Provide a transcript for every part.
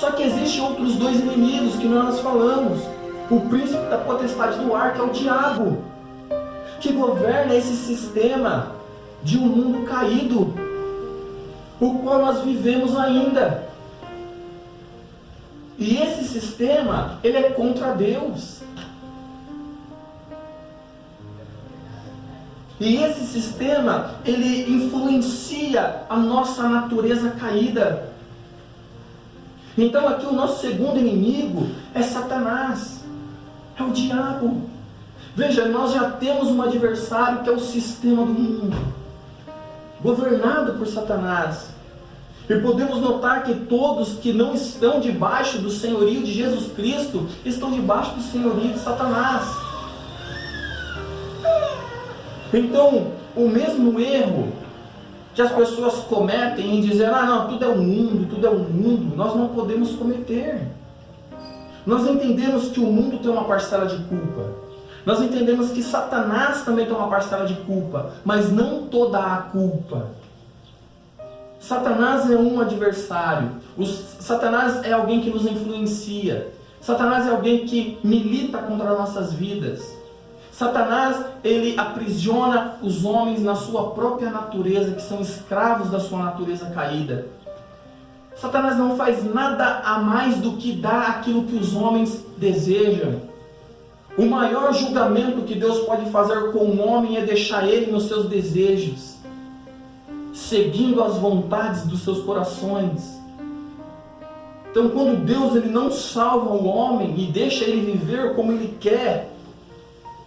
Só que existem outros dois inimigos que nós falamos. O príncipe da potestade do ar, que é o diabo, que governa esse sistema de um mundo caído, o qual nós vivemos ainda. E esse sistema, ele é contra Deus. E esse sistema, ele influencia a nossa natureza caída. Então aqui o nosso segundo inimigo é Satanás, é o diabo. Veja, nós já temos um adversário que é o sistema do mundo, governado por Satanás. E podemos notar que todos que não estão debaixo do senhorio de Jesus Cristo, estão debaixo do senhorio de Satanás. Então, o mesmo erro que as pessoas cometem em dizer, não, tudo é o mundo, nós não podemos cometer. Nós entendemos que o mundo tem uma parcela de culpa. Nós entendemos que Satanás também tem uma parcela de culpa, mas não toda a culpa. Satanás é um adversário. Satanás é alguém que nos influencia. Satanás é alguém que milita contra nossas vidas. Satanás, ele aprisiona os homens na sua própria natureza, que são escravos da sua natureza caída. Satanás não faz nada a mais do que dar aquilo que os homens desejam. O maior julgamento que Deus pode fazer com o homem é deixar ele nos seus desejos, seguindo as vontades dos seus corações. Então, quando Deus ele não salva o homem e deixa ele viver como ele quer,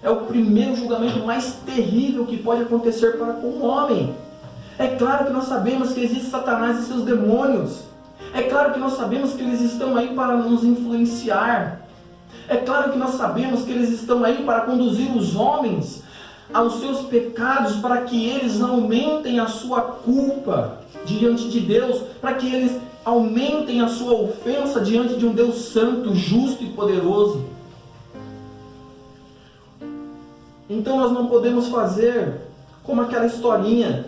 é o primeiro julgamento mais terrível que pode acontecer para com o homem. É claro que nós sabemos que existe Satanás e seus demônios. É claro que nós sabemos que eles estão aí para nos influenciar. É claro que nós sabemos que eles estão aí para conduzir os homens aos seus pecados, para que eles aumentem a sua culpa diante de Deus, para que eles aumentem a sua ofensa diante de um Deus santo, justo e poderoso. Então nós não podemos fazer como aquela historinha.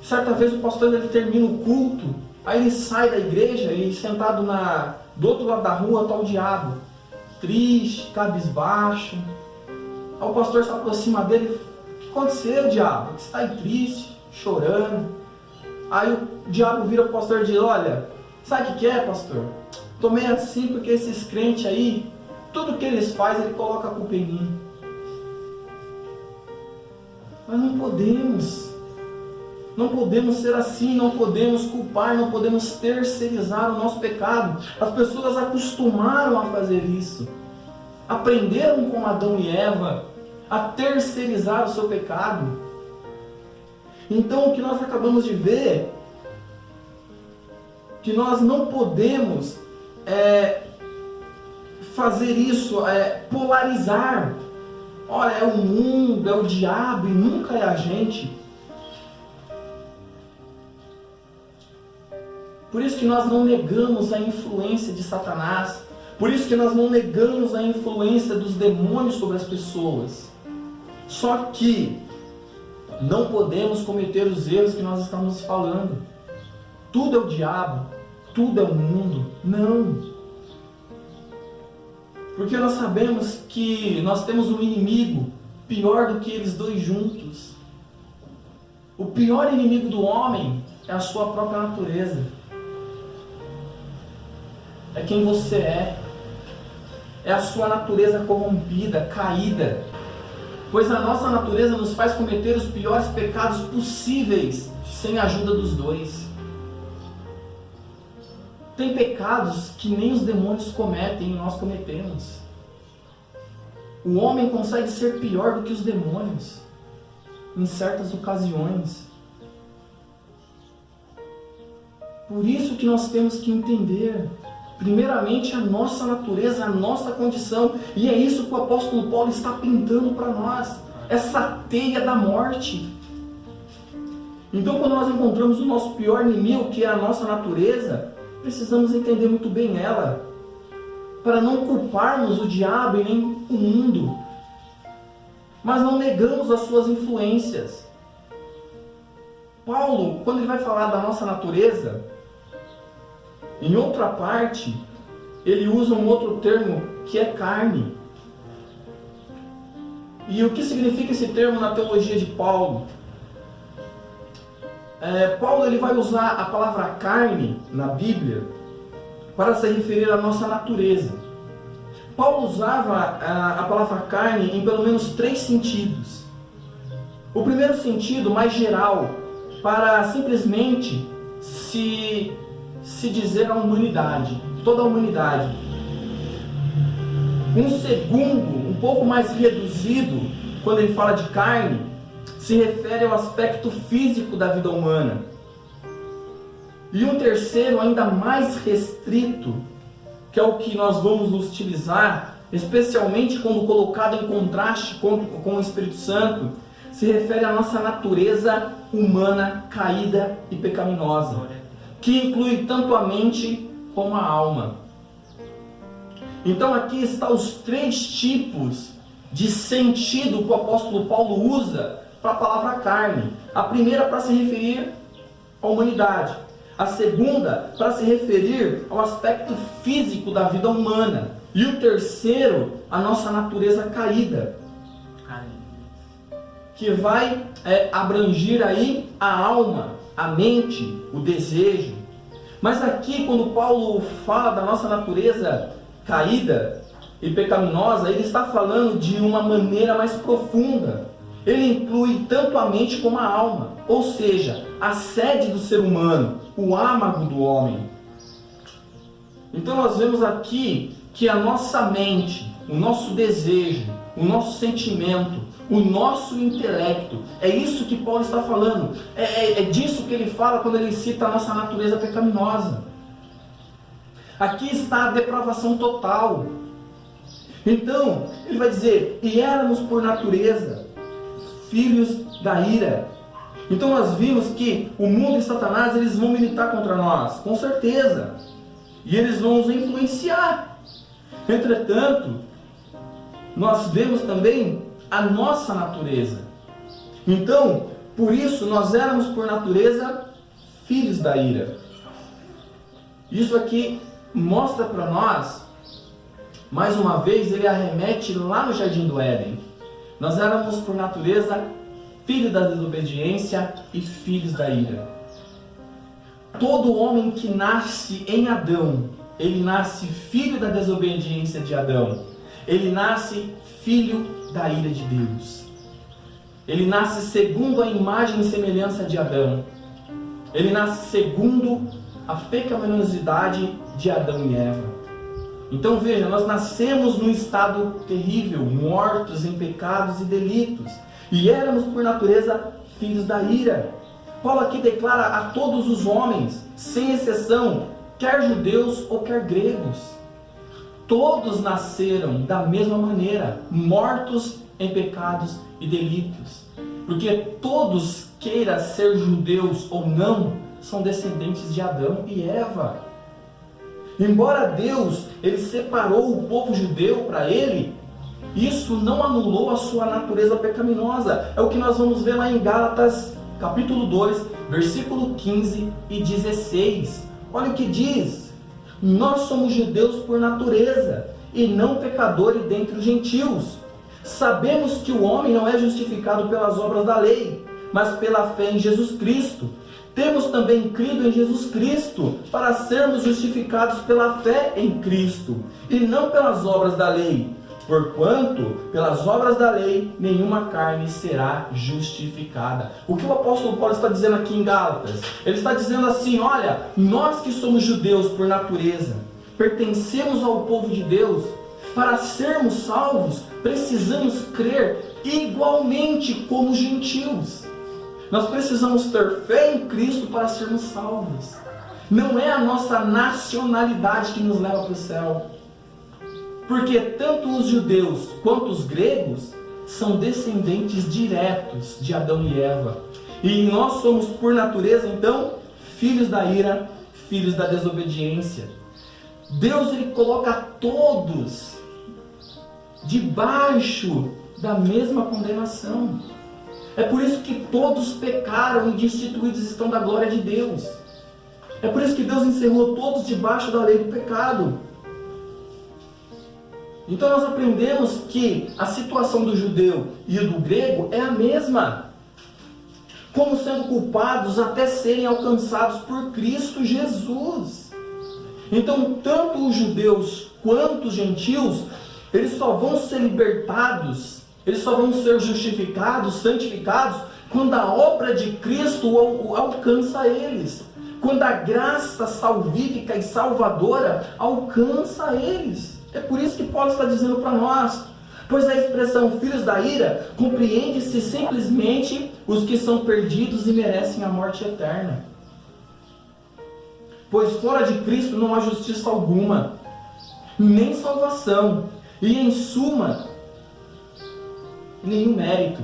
Certa vez o pastor ele termina o culto, aí ele sai da igreja e sentado do outro lado da rua está o diabo, triste, cabisbaixo. Aí o pastor se aproxima dele: o que aconteceu, diabo? Você está aí triste, chorando? Aí o diabo vira para o pastor e diz: olha, sabe o que é, pastor? Tô meio assim porque esses crentes aí, tudo que eles fazem, ele coloca a culpa em mim. Mas não podemos ser assim, não podemos culpar, não podemos terceirizar o nosso pecado. As pessoas acostumaram a fazer isso, aprenderam com Adão e Eva a terceirizar o seu pecado. Então o que nós acabamos de ver, que nós não podemos fazer isso, polarizar. Olha, é o mundo, é o diabo e nunca é a gente. Por isso que nós não negamos a influência de Satanás. Por isso que nós não negamos a influência dos demônios sobre as pessoas. Só que não podemos cometer os erros que nós estamos falando. Tudo é o diabo, tudo é o mundo. Não. Porque nós sabemos que nós temos um inimigo pior do que eles dois juntos. O pior inimigo do homem é a sua própria natureza. É quem você é. É a sua natureza corrompida, caída. Pois a nossa natureza nos faz cometer os piores pecados possíveis sem a ajuda dos dois. Tem pecados que nem os demônios cometem e nós cometemos. O homem consegue ser pior do que os demônios em certas ocasiões. Por isso que nós temos que entender, primeiramente, a nossa natureza, a nossa condição. E é isso que o apóstolo Paulo está pintando para nós. Essa teia da morte. Então, quando nós encontramos o nosso pior inimigo, que é a nossa natureza, precisamos entender muito bem ela, para não culparmos o diabo e nem o mundo, mas não negamos as suas influências. Paulo, quando ele vai falar da nossa natureza, Em outra parte, ele usa um outro termo que é carne. E o que significa esse termo na teologia de Paulo? Paulo ele vai usar a palavra carne na Bíblia para se referir à nossa natureza. Paulo usava a palavra carne em pelo menos 3 sentidos. O primeiro sentido, mais geral, para simplesmente se dizer a humanidade, toda a humanidade. Um segundo, um pouco mais reduzido, quando ele fala de carne, se refere ao aspecto físico da vida humana. E um terceiro, ainda mais restrito, que é o que nós vamos utilizar, especialmente quando colocado em contraste com o Espírito Santo, se refere à nossa natureza humana caída e pecaminosa, que inclui tanto a mente como a alma. Então aqui estão os 3 tipos de sentido que o apóstolo Paulo usa para a palavra carne. A primeira para se referir à humanidade. A segunda para se referir ao aspecto físico da vida humana. E o terceiro, a nossa natureza caída, que vai abranger aí a alma, a mente, o desejo. Mas aqui, quando Paulo fala da nossa natureza caída e pecaminosa, ele está falando de uma maneira mais profunda. Ele inclui tanto a mente como a alma, ou seja, a sede do ser humano, o âmago do homem. Então nós vemos aqui que a nossa mente, o nosso desejo, o nosso sentimento, o nosso intelecto, é isso que Paulo está falando. É disso que ele fala quando ele cita a nossa natureza pecaminosa. Aqui está a depravação total. Então, ele vai dizer, e éramos por natureza filhos da ira. Então nós vimos que o mundo e Satanás, eles vão militar contra nós, com certeza. E eles vão nos influenciar. Entretanto, nós vemos também a nossa natureza. Então, por isso, nós éramos por natureza filhos da ira. Isso aqui mostra para nós, mais uma vez, ele arremete lá no Jardim do Éden. Nós éramos por natureza filhos da desobediência e filhos da ira. Todo homem que nasce em Adão, ele nasce filho da desobediência de Adão. Ele nasce filho da ira de Deus. Ele nasce segundo a imagem e semelhança de Adão. Ele nasce segundo a pecaminosidade de Adão e Eva. Então veja, nós nascemos num estado terrível, mortos em pecados e delitos. E éramos por natureza filhos da ira. Paulo aqui declara a todos os homens, sem exceção, quer judeus ou quer gregos. Todos nasceram da mesma maneira, mortos em pecados e delitos. Porque todos, queira ser judeus ou não, são descendentes de Adão e Eva. Embora Deus ele separou o povo judeu para ele, isso não anulou a sua natureza pecaminosa. É o que nós vamos ver lá em Gálatas, capítulo 2, versículo 15 e 16. Olha o que diz: nós somos judeus por natureza, e não pecadores dentre os gentios. Sabemos que o homem não é justificado pelas obras da lei, mas pela fé em Jesus Cristo. Temos também crido em Jesus Cristo, para sermos justificados pela fé em Cristo, e não pelas obras da lei. Porquanto, pelas obras da lei, nenhuma carne será justificada. O que o apóstolo Paulo está dizendo aqui em Gálatas? Ele está dizendo assim, olha, nós que somos judeus por natureza, pertencemos ao povo de Deus, para sermos salvos, precisamos crer igualmente como os gentios. Nós precisamos ter fé em Cristo para sermos salvos. Não é a nossa nacionalidade que nos leva para o céu. Porque tanto os judeus quanto os gregos são descendentes diretos de Adão e Eva. E nós somos, por natureza, então, filhos da ira, filhos da desobediência. Deus ele coloca todos debaixo da mesma condenação. É por isso que todos pecaram e destituídos estão da glória de Deus. É por isso que Deus encerrou todos debaixo da lei do pecado. Então nós aprendemos que a situação do judeu e do grego é a mesma, como sendo culpados até serem alcançados por Cristo Jesus. Então, tanto os judeus quanto os gentios, eles só vão ser libertados, eles só vão ser justificados, santificados, quando a obra de Cristo alcança eles, quando a graça salvífica e salvadora alcança eles. É por isso que Paulo está dizendo para nós: pois a expressão filhos da ira compreende-se simplesmente os que são perdidos e merecem a morte eterna. Pois fora de Cristo não há justiça alguma, nem salvação, e em suma, nenhum mérito.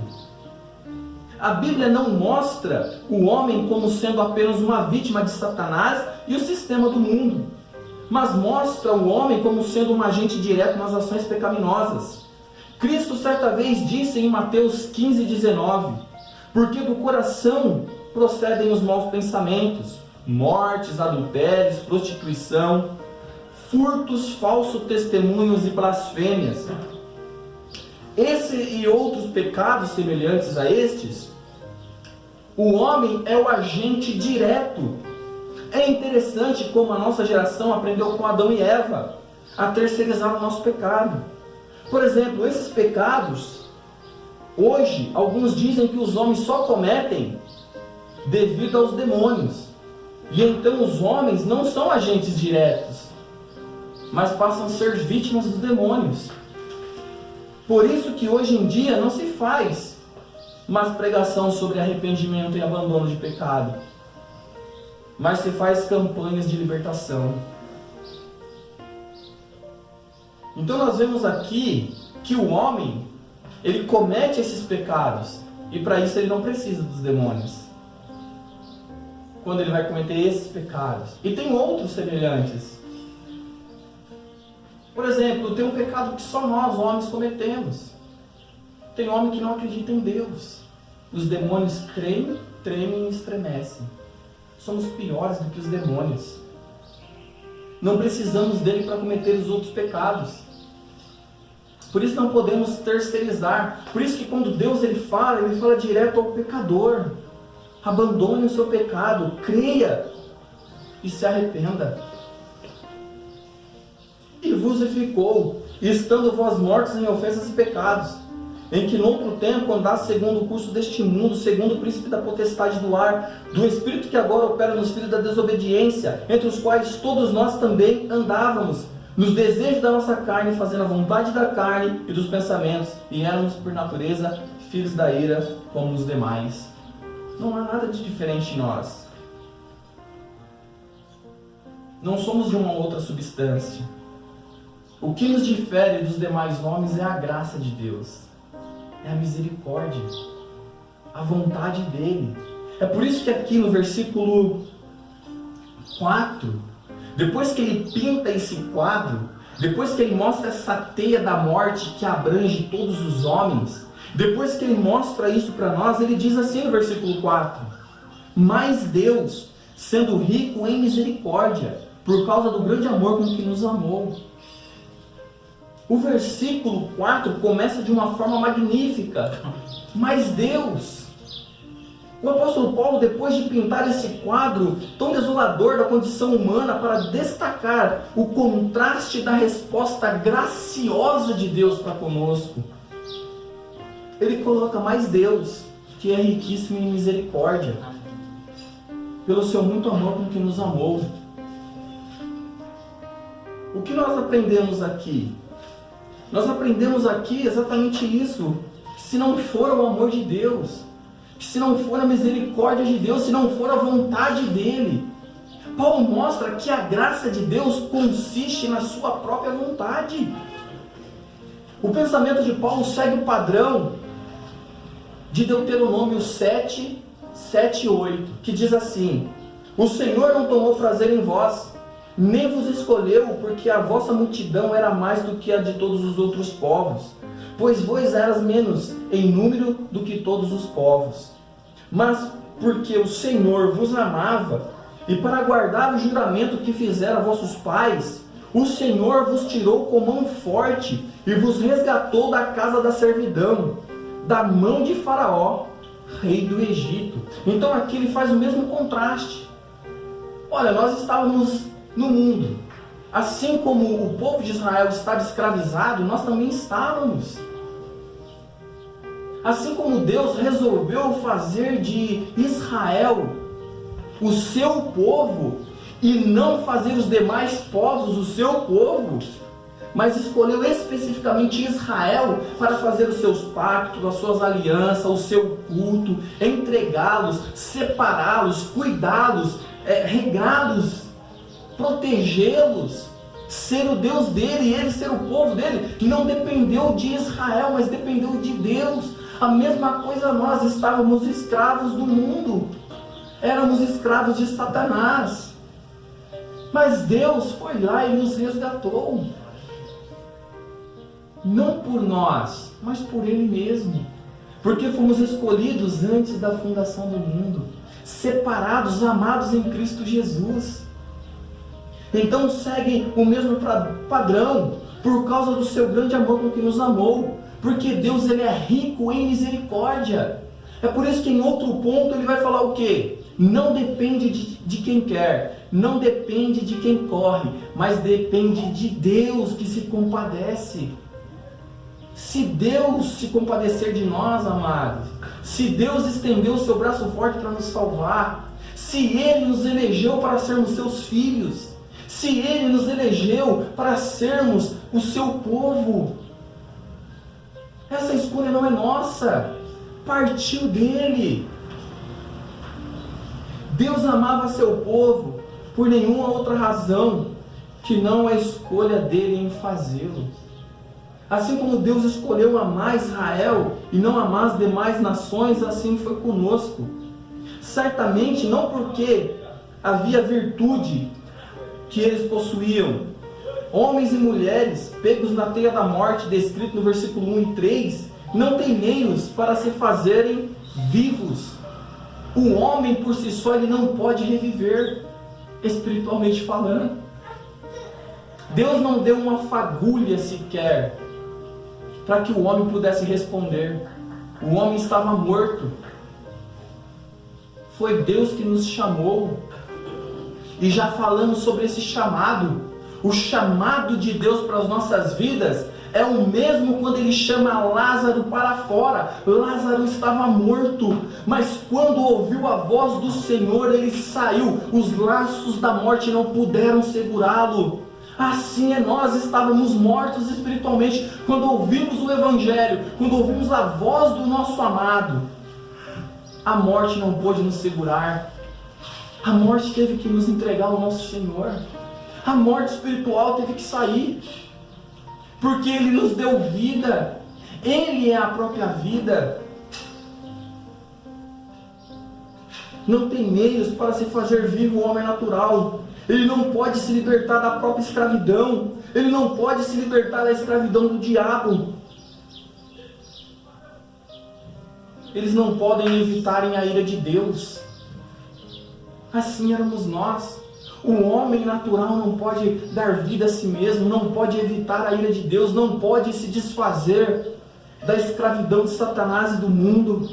A Bíblia não mostra o homem como sendo apenas uma vítima de Satanás e o sistema do mundo, mas mostra o homem como sendo um agente direto nas ações pecaminosas. Cristo certa vez disse em Mateus 15:19, porque do coração procedem os maus pensamentos, mortes, adultérios, prostituição, furtos, falsos testemunhos e blasfêmias. Esse e outros pecados semelhantes a estes, o homem é o agente direto. É interessante como a nossa geração aprendeu com Adão e Eva a terceirizar o nosso pecado. Por exemplo, esses pecados, hoje, alguns dizem que os homens só cometem devido aos demônios. E então os homens não são agentes diretos, mas passam a ser vítimas dos demônios. Por isso que hoje em dia não se faz mais pregação sobre arrependimento e abandono de pecado, mas se faz campanhas de libertação. Então nós vemos aqui que o homem, ele comete esses pecados, e para isso ele não precisa dos demônios, quando ele vai cometer esses pecados. E tem outros semelhantes. Por exemplo, tem um pecado que só nós, homens, cometemos. Tem homem que não acredita em Deus. Os demônios creem, tremem e estremecem. Somos piores do que os demônios. Não precisamos dele para cometer os outros pecados. Por isso não podemos terceirizar. Por isso que quando Deus ele fala direto ao pecador. Abandone o seu pecado, creia e se arrependa. E vos ficou, estando vós mortos em ofensas e pecados, em que noutro tempo andaste segundo o curso deste mundo, segundo o príncipe da potestade do ar, do espírito que agora opera nos filhos da desobediência, entre os quais todos nós também andávamos, nos desejos da nossa carne, fazendo a vontade da carne e dos pensamentos, e éramos por natureza filhos da ira, como os demais. Não há nada de diferente em nós. Não somos de uma outra substância. O que nos difere dos demais homens é a graça de Deus, é a misericórdia, a vontade dele. É por isso que aqui no versículo 4, depois que ele pinta esse quadro, depois que ele mostra essa teia da morte que abrange todos os homens, depois que ele mostra isso para nós, ele diz assim no versículo 4, mas Deus, sendo rico em misericórdia, por causa do grande amor com que nos amou. O versículo 4 começa de uma forma magnífica. Mas Deus, o apóstolo Paulo, depois de pintar esse quadro tão desolador da condição humana para destacar o contraste da resposta graciosa de Deus para conosco, ele coloca mais Deus, que é riquíssimo em misericórdia, pelo seu muito amor com que nos amou. O que nós aprendemos aqui? Nós aprendemos aqui exatamente isso, que se não for o amor de Deus, que se não for a misericórdia de Deus, se não for a vontade dele, Paulo mostra que a graça de Deus consiste na sua própria vontade. O pensamento de Paulo segue o padrão de Deuteronômio 7, 7 e 8, que diz assim: o Senhor não tomou prazer em vós, nem vos escolheu, porque a vossa multidão era mais do que a de todos os outros povos, pois vós eras menos em número do que todos os povos. Mas porque o Senhor vos amava E para guardar o juramento que fizeram a vossos pais, o Senhor vos tirou com mão forte e vos resgatou da casa da servidão, da mão de Faraó, rei do Egito. Então aqui ele faz o mesmo contraste. Olha, nós estávamos no mundo. Assim como o povo de Israel estava escravizado, nós também estávamos. Assim como Deus resolveu fazer de Israel o seu povo e não fazer os demais povos o seu povo, mas escolheu especificamente Israel para fazer os seus pactos, as suas alianças, o seu culto, entregá-los, separá-los, cuidá-los, regá-los, protegê-los, ser o Deus dele e ele ser o povo dele. Não dependeu de Israel, mas dependeu de Deus. A mesma coisa, nós estávamos escravos do mundo, éramos escravos de Satanás, mas Deus foi lá e nos resgatou, não por nós, mas por Ele mesmo, porque fomos escolhidos antes da fundação do mundo, separados, amados em Cristo Jesus. Então segue o mesmo padrão, por causa do seu grande amor com que nos amou, porque Deus, ele é rico em misericórdia. É por isso que em outro ponto ele vai falar o quê? Não depende de quem quer, não depende de quem corre, mas depende de Deus que se compadece. Se Deus se compadecer de nós, amados, se Deus estendeu o seu braço forte para nos salvar, se Ele nos elegeu para sermos seus filhos, se Ele nos elegeu para sermos o seu povo, essa escolha não é nossa, partiu dele. Deus amava seu povo por nenhuma outra razão que não a escolha dele em fazê-lo. Assim como Deus escolheu amar Israel e não amar as demais nações, assim foi conosco. Certamente não porque havia virtude que eles possuíam. Homens e mulheres pegos na teia da morte, descrito no versículo 1 e 3, não têm meios para se fazerem vivos. O homem por si só ele não pode reviver, espiritualmente falando. Deus não deu uma fagulha sequer para que o homem pudesse responder. O homem estava morto. Foi Deus que nos chamou. E já falamos sobre esse chamado. O chamado de Deus para as nossas vidas é o mesmo quando Ele chama Lázaro para fora. Lázaro estava morto, mas quando ouviu a voz do Senhor, ele saiu. Os laços da morte não puderam segurá-lo. Assim é, nós estávamos mortos espiritualmente quando ouvimos o Evangelho, quando ouvimos a voz do nosso amado. A morte não pôde nos segurar. A morte teve que nos entregar ao nosso Senhor. A morte espiritual teve que sair, porque Ele nos deu vida. Ele é a própria vida. Não tem meios para se fazer vivo o homem natural. Ele não pode se libertar da própria escravidão. Ele não pode se libertar da escravidão do diabo. Eles não podem evitarem a ira de Deus. Assim éramos nós. O homem natural não pode dar vida a si mesmo, não pode evitar a ira de Deus, não pode se desfazer da escravidão de Satanás e do mundo.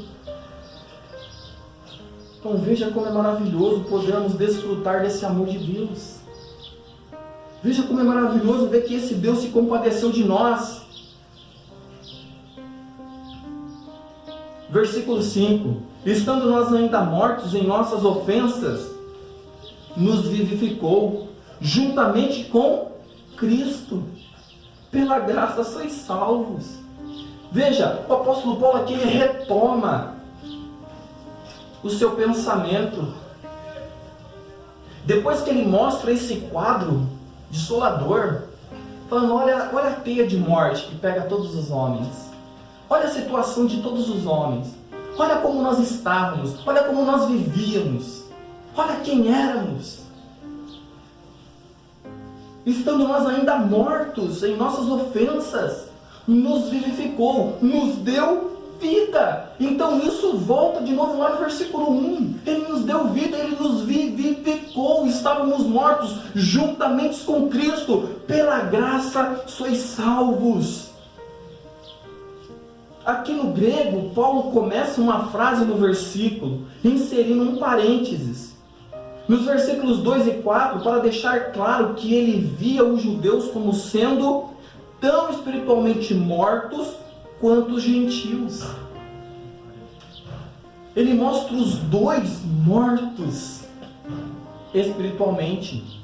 Então veja como é maravilhoso podermos desfrutar desse amor de Deus. Veja como é maravilhoso ver que esse Deus se compadeceu de nós. Versículo 5. Estando nós ainda mortos em nossas ofensas, nos vivificou, juntamente com Cristo. Pela graça sois salvos. Veja, o apóstolo Paulo aqui ele retoma o seu pensamento. Depois que ele mostra esse quadro desolador, falando, olha a teia de morte que pega todos os homens. Olha a situação de todos os homens. Olha como nós estávamos. Olha como nós vivíamos. Olha quem éramos. Estando nós ainda mortos em nossas ofensas, nos vivificou, nos deu vida. Então isso volta de novo lá no versículo 1. Ele nos deu vida, Ele nos vivificou. Estávamos mortos juntamente com Cristo. Pela graça sois salvos. Aqui no grego, Paulo começa uma frase no versículo, inserindo um parênteses. Nos versículos 2 e 4, para deixar claro que ele via os judeus como sendo tão espiritualmente mortos quanto os gentios. Ele mostra os dois mortos espiritualmente.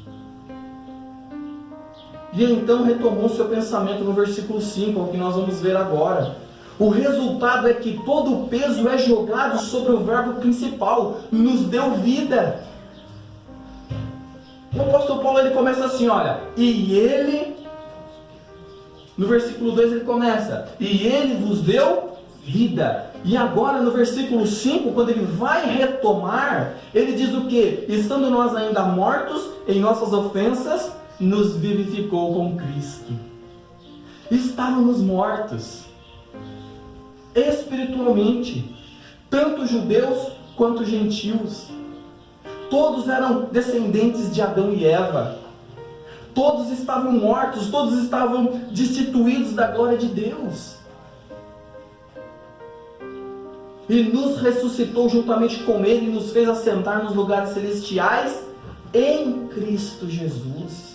E então retomou seu pensamento no versículo 5, o que nós vamos ver agora. O resultado é que todo o peso é jogado sobre o verbo principal, nos deu vida. O apóstolo Paulo ele começa assim, olha, e ele, no versículo 2 ele começa, e ele vos deu vida. E agora no versículo 5, quando ele vai retomar, ele diz o quê? Estando nós ainda mortos em nossas ofensas, nos vivificou com Cristo. Estávamos mortos espiritualmente, tanto judeus quanto gentios. Todos eram descendentes de Adão e Eva. Todos estavam mortos, todos estavam destituídos da glória de Deus. E nos ressuscitou juntamente com Ele e nos fez assentar nos lugares celestiais em Cristo Jesus.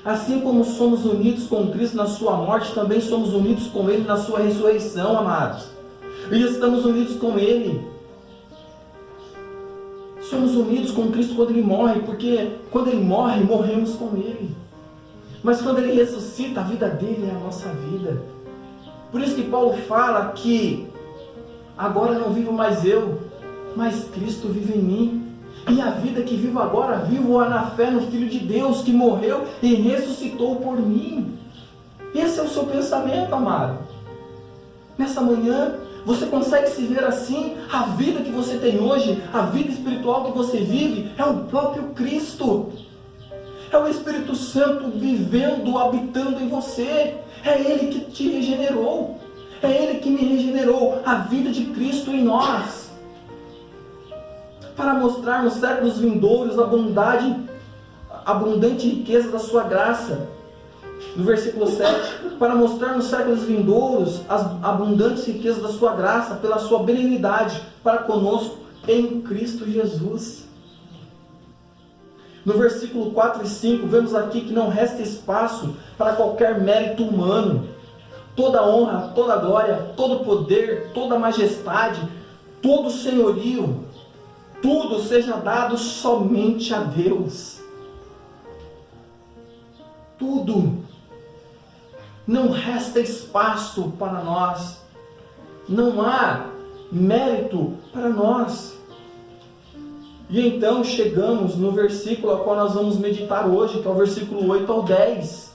Assim como somos unidos com Cristo na sua morte, também somos unidos com Ele na sua ressurreição, amados. E estamos unidos com Ele. Somos unidos com Cristo quando Ele morre, porque quando Ele morre, morremos com Ele. Mas quando Ele ressuscita, a vida dele é a nossa vida. Por isso que Paulo fala que agora não vivo mais eu, mas Cristo vive em mim. E a vida que vivo agora, vivo-a na fé no Filho de Deus, que morreu e ressuscitou por mim. Esse é o seu pensamento, amado. Nessa manhã, você consegue se ver assim? A vida que você tem hoje, a vida espiritual que você vive, é o próprio Cristo. É o Espírito Santo vivendo, habitando em você. É Ele que te regenerou. É Ele que me regenerou. A vida de Cristo em nós. Para mostrar nos séculos vindouros a abundante riqueza da sua graça. No versículo 7, para mostrar nos séculos vindouros as abundantes riquezas da sua graça, pela sua benignidade para conosco em Cristo Jesus. No versículo 4 e 5, vemos aqui que não resta espaço para qualquer mérito humano. Toda honra, toda glória, todo poder, toda majestade, todo senhorio, tudo seja dado somente a Deus. Tudo. Não resta espaço para nós. Não há mérito para nós. E então chegamos no versículo ao qual nós vamos meditar hoje, que é o versículo 8 ao 10,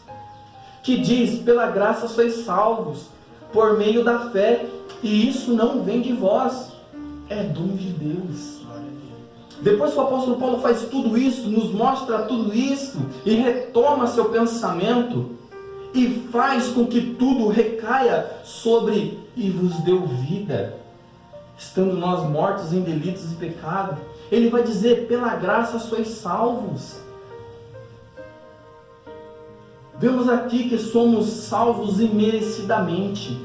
que diz: pela graça sois salvos, por meio da fé, e isso não vem de vós, é dom de Deus. Depois que o apóstolo Paulo faz tudo isso, nos mostra tudo isso, e retoma seu pensamento, e faz com que tudo recaia sobre e vos deu vida, estando nós mortos em delitos e pecado. Ele vai dizer: pela graça sois salvos. Vemos aqui que somos salvos imerecidamente,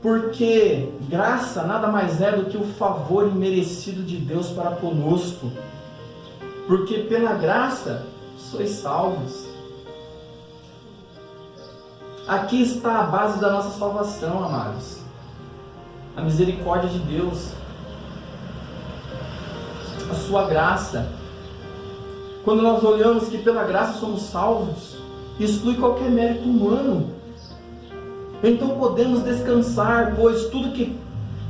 porque graça nada mais é do que o favor imerecido de Deus para conosco, porque pela graça sois salvos. Aqui está a base da nossa salvação, amados. A misericórdia de Deus. A sua graça. Quando nós olhamos que pela graça somos salvos, exclui qualquer mérito humano. Então podemos descansar, pois tudo que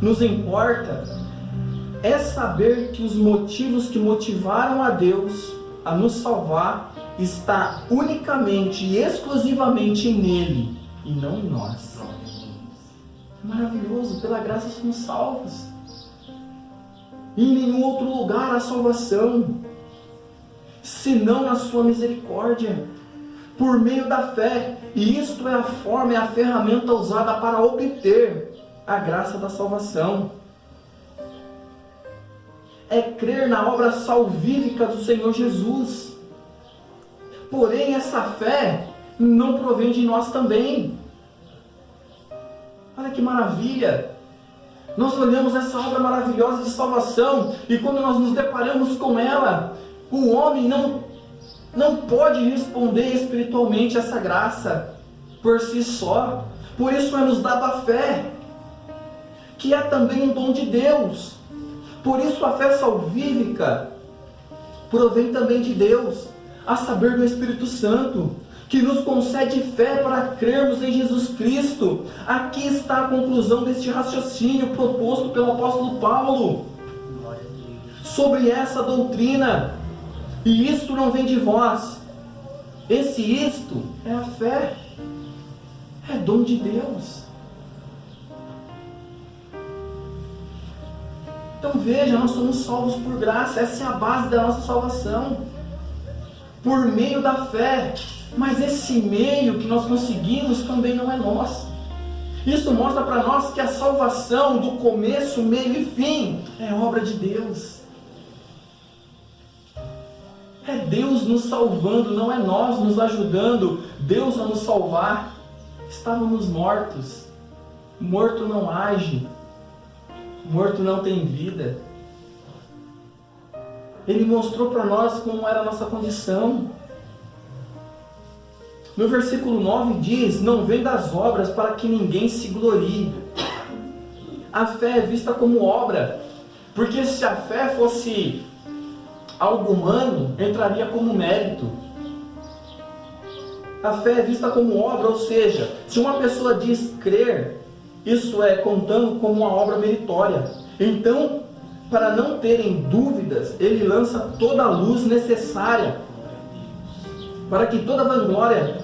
nos importa é saber que os motivos que motivaram a Deus a nos salvar está unicamente e exclusivamente nele e não em nós. Maravilhoso, pela graça somos salvos. Em nenhum outro lugar há salvação, senão na sua misericórdia, por meio da fé. E isto é a forma, é a ferramenta usada para obter a graça da salvação. É crer na obra salvífica do Senhor Jesus. Porém, essa fé não provém de nós também. Olha que maravilha! Nós olhamos essa obra maravilhosa de salvação e quando nós nos deparamos com ela, o homem não pode responder espiritualmente a essa graça por si só. Por isso é nos dada a fé, que é também um dom de Deus. Por isso a fé salvífica provém também de Deus, a saber do Espírito Santo, que nos concede fé para crermos em Jesus Cristo. Aqui está a conclusão deste raciocínio proposto pelo apóstolo Paulo sobre essa doutrina. E isto não vem de vós. Isto é a fé. É dom de Deus. Então veja, nós somos salvos por graça. Essa é a base da nossa salvação. Por meio da fé. Mas esse meio que nós conseguimos também não é nosso. Isso mostra para nós que a salvação do começo, meio e fim é obra de Deus. É Deus nos salvando, não é nós nos ajudando. Deus a nos salvar. Estávamos mortos. Morto não age. Morto não tem vida. Ele mostrou para nós como era a nossa condição. No versículo 9 diz: não vem das obras para que ninguém se glorie. A fé é vista como obra, porque se a fé fosse algo humano, entraria como mérito. A fé é vista como obra, ou seja, se uma pessoa diz crer, isso é contando como uma obra meritória. Então, para não terem dúvidas, ele lança toda a luz necessária para que toda vanglória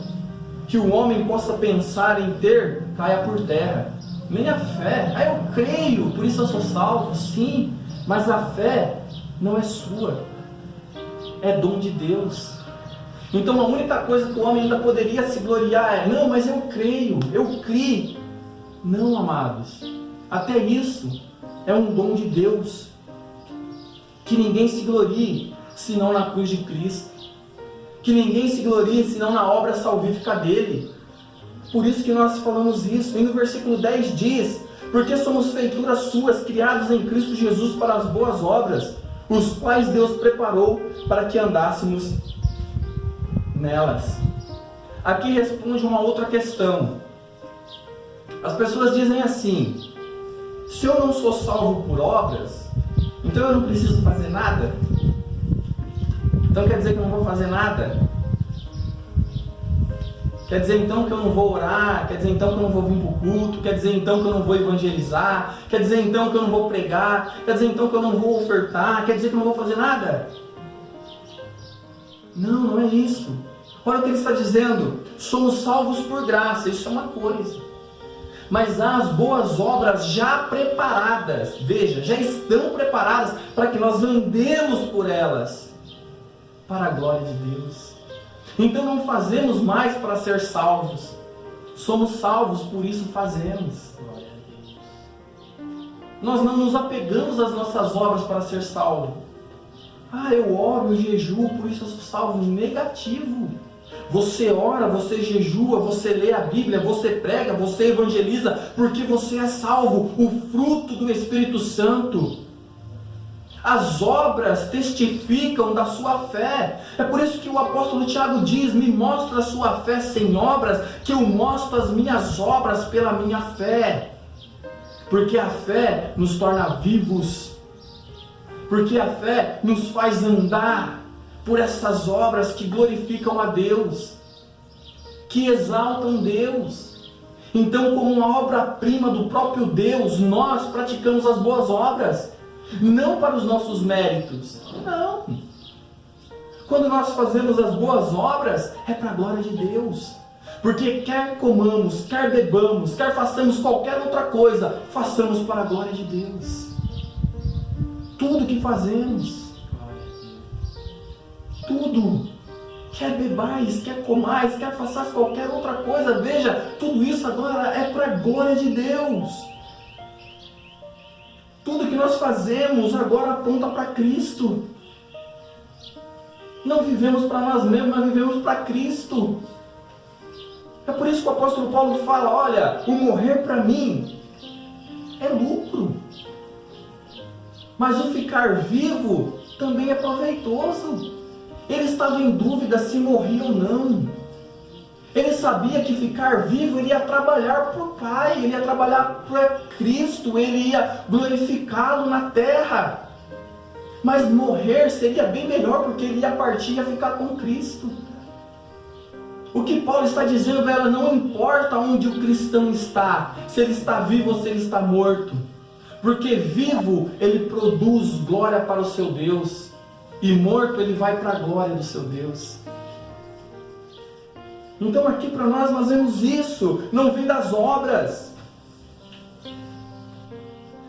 que o homem possa pensar em ter caia por terra. Nem a fé. Eu creio, por isso eu sou salvo. Sim, mas a fé não é sua. É dom de Deus. Então a única coisa que o homem ainda poderia se gloriar é: não, mas eu creio, eu criei. Não, amados. Até isso é um dom de Deus. Que ninguém se glorie senão na cruz de Cristo. Que ninguém se glorie senão na obra salvífica dele. Por isso que nós falamos isso. E no versículo 10 diz: porque somos feituras suas, criados em Cristo Jesus para as boas obras, os quais Deus preparou para que andássemos nelas. Aqui responde uma outra questão. As pessoas dizem assim: se eu não sou salvo por obras, então eu não preciso fazer nada? Então quer dizer que eu não vou fazer nada? Quer dizer então que eu não vou orar? Quer dizer então que eu não vou vir para o culto? Quer dizer então que eu não vou evangelizar? Quer dizer então que eu não vou pregar? Quer dizer então que eu não vou ofertar? Quer dizer que eu não vou fazer nada? Não, não é isso. Olha o que ele está dizendo: somos salvos por graça, isso é uma coisa. Mas há as boas obras já preparadas, veja, já estão preparadas para que nós andemos por elas, para a glória de Deus. Então não fazemos mais para ser salvos, somos salvos, por isso fazemos. Nós não nos apegamos às nossas obras para ser salvo. Eu oro, eu jejuo, por isso eu sou salvo. Negativo. Você ora, você jejua, você lê a Bíblia, você prega, você evangeliza, porque você é salvo, o fruto do Espírito Santo. As obras testificam da sua fé. É por isso que o apóstolo Tiago diz: me mostra a sua fé sem obras, que eu mostro as minhas obras pela minha fé. Porque a fé nos torna vivos. Porque a fé nos faz andar por essas obras que glorificam a Deus, que exaltam Deus. Então, como uma obra-prima do próprio Deus, nós praticamos as boas obras, não para os nossos méritos, não. Quando nós fazemos as boas obras, é para a glória de Deus. Porque quer comamos, quer bebamos, quer façamos qualquer outra coisa, façamos para a glória de Deus. Tudo que fazemos, tudo, quer bebais, quer comais, quer façais qualquer outra coisa, veja, tudo isso agora é para a glória de Deus. Tudo que nós fazemos agora aponta para Cristo. Não vivemos para nós mesmos, mas vivemos para Cristo. É por isso que o apóstolo Paulo fala, olha, o morrer para mim é lucro. Mas o ficar vivo também é proveitoso. Ele estava em dúvida se morria ou não. Ele sabia que ficar vivo, ele ia trabalhar para o Pai, ele ia trabalhar para Cristo, ele ia glorificá-lo na terra. Mas morrer seria bem melhor, porque ele ia partir e ia ficar com Cristo. O que Paulo está dizendo é, não importa onde o cristão está, se ele está vivo ou se ele está morto. Porque vivo, ele produz glória para o seu Deus. E morto, ele vai para a glória do seu Deus. Então aqui para nós vemos isso, não vem das obras.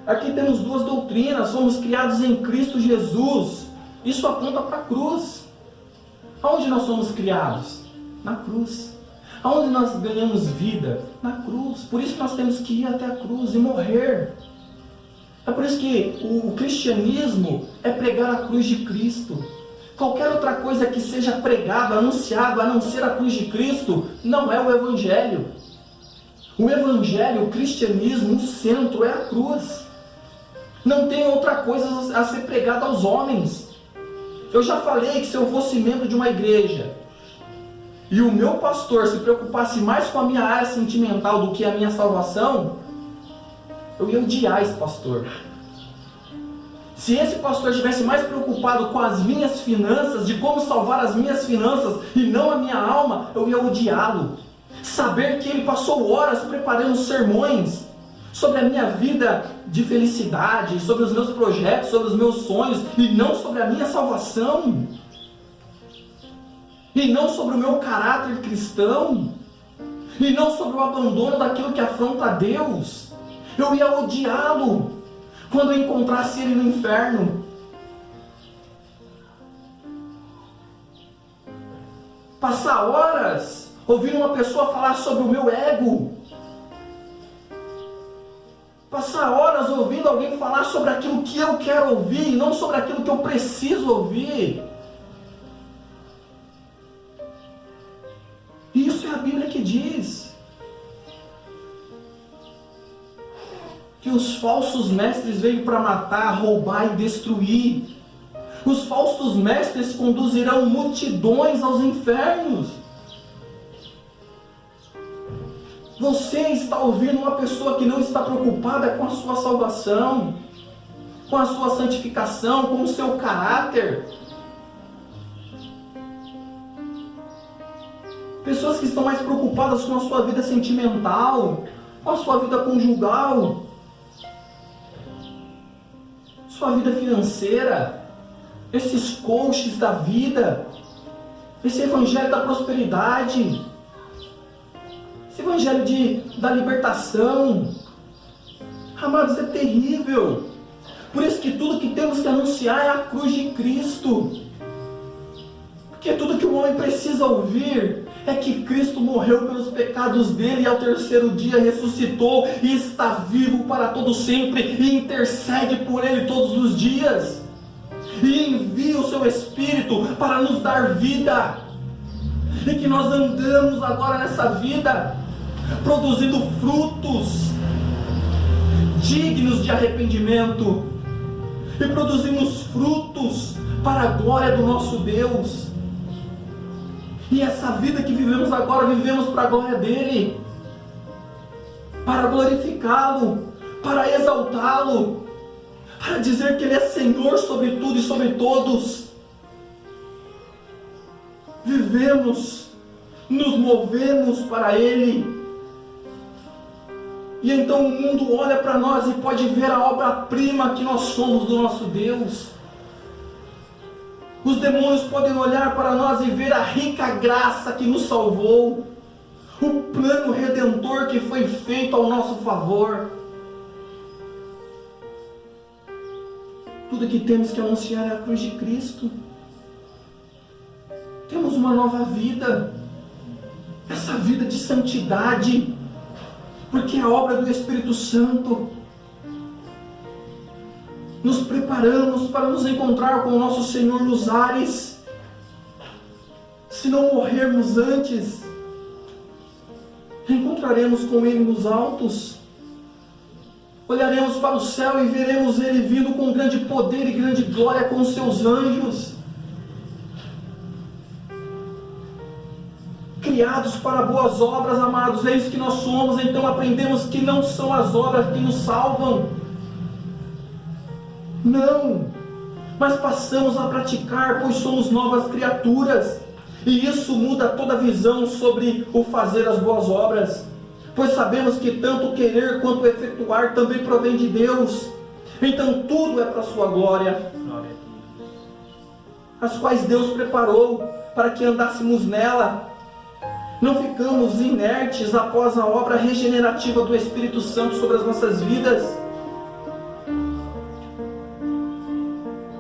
Aqui temos duas doutrinas, somos criados em Cristo Jesus. Isso aponta para a cruz. Aonde nós somos criados? Na cruz. Aonde nós ganhamos vida? Na cruz. Por isso que nós temos que ir até a cruz e morrer. É por isso que o cristianismo é pregar a cruz de Cristo. Qualquer outra coisa que seja pregado, anunciado, a não ser a cruz de Cristo, não é o Evangelho. O Evangelho, o cristianismo, o centro é a cruz. Não tem outra coisa a ser pregada aos homens. Eu já falei que se eu fosse membro de uma igreja e o meu pastor se preocupasse mais com a minha área sentimental do que a minha salvação, eu ia odiar esse pastor. Se esse pastor estivesse mais preocupado com as minhas finanças, de como salvar as minhas finanças e não a minha alma, eu ia odiá-lo. Saber que ele passou horas preparando sermões sobre a minha vida de felicidade, sobre os meus projetos, sobre os meus sonhos, e não sobre a minha salvação, e não sobre o meu caráter cristão, e não sobre o abandono daquilo que afronta a Deus, eu ia odiá-lo quando eu encontrasse ele no inferno. Passar horas ouvindo uma pessoa falar sobre o meu ego. Passar horas ouvindo alguém falar sobre aquilo que eu quero ouvir, e não sobre aquilo que eu preciso ouvir. Isso é a Bíblia que diz. Que os falsos mestres veio para matar, roubar e destruir. Os falsos mestres conduzirão multidões aos infernos. Você está ouvindo uma pessoa que não está preocupada com a sua salvação, com a sua santificação, com o seu caráter. Pessoas que estão mais preocupadas com a sua vida sentimental, com a sua vida conjugal, sua vida financeira, esses coaches da vida, esse evangelho da prosperidade, esse evangelho da libertação. Amados, é terrível. Por isso que tudo que temos que anunciar é a cruz de Cristo. Porque tudo que o homem precisa ouvir é que Cristo morreu pelos pecados dele e ao terceiro dia ressuscitou e está vivo para todo sempre e intercede por ele todos os dias e envia o seu Espírito para nos dar vida, e que nós andamos agora nessa vida produzindo frutos dignos de arrependimento e produzimos frutos para a glória do nosso Deus. E essa vida que vivemos agora, vivemos para a glória dele, para glorificá-lo, para exaltá-lo, para dizer que ele é Senhor sobre tudo e sobre todos. Vivemos, nos movemos para ele. E então o mundo olha para nós e pode ver a obra-prima que nós somos do nosso Deus. Os demônios podem olhar para nós e ver a rica graça que nos salvou, o plano redentor que foi feito ao nosso favor. Tudo que temos que anunciar é a cruz de Cristo. Temos uma nova vida, essa vida de santidade, porque é a obra do Espírito Santo. nos preparamos para nos encontrar com o nosso Senhor nos ares. Se não morrermos antes, encontraremos com Ele nos altos. Olharemos para o céu e veremos Ele vindo com grande poder e grande glória com os seus anjos. Criados para boas obras, amados, é isso que nós somos. Então aprendemos que não são as obras que nos salvam. Não, mas passamos a praticar, pois somos novas criaturas. E isso muda toda a visão sobre o fazer as boas obras. Pois sabemos que tanto querer quanto efetuar também provém de Deus. Então tudo é para a sua glória, as quais Deus preparou para que andássemos nela. Não ficamos inertes após a obra regenerativa do Espírito Santo sobre as nossas vidas.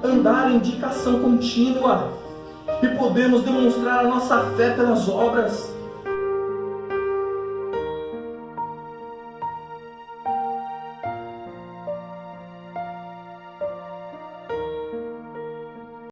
Andar em indicação contínua, e podemos demonstrar a nossa fé pelas obras.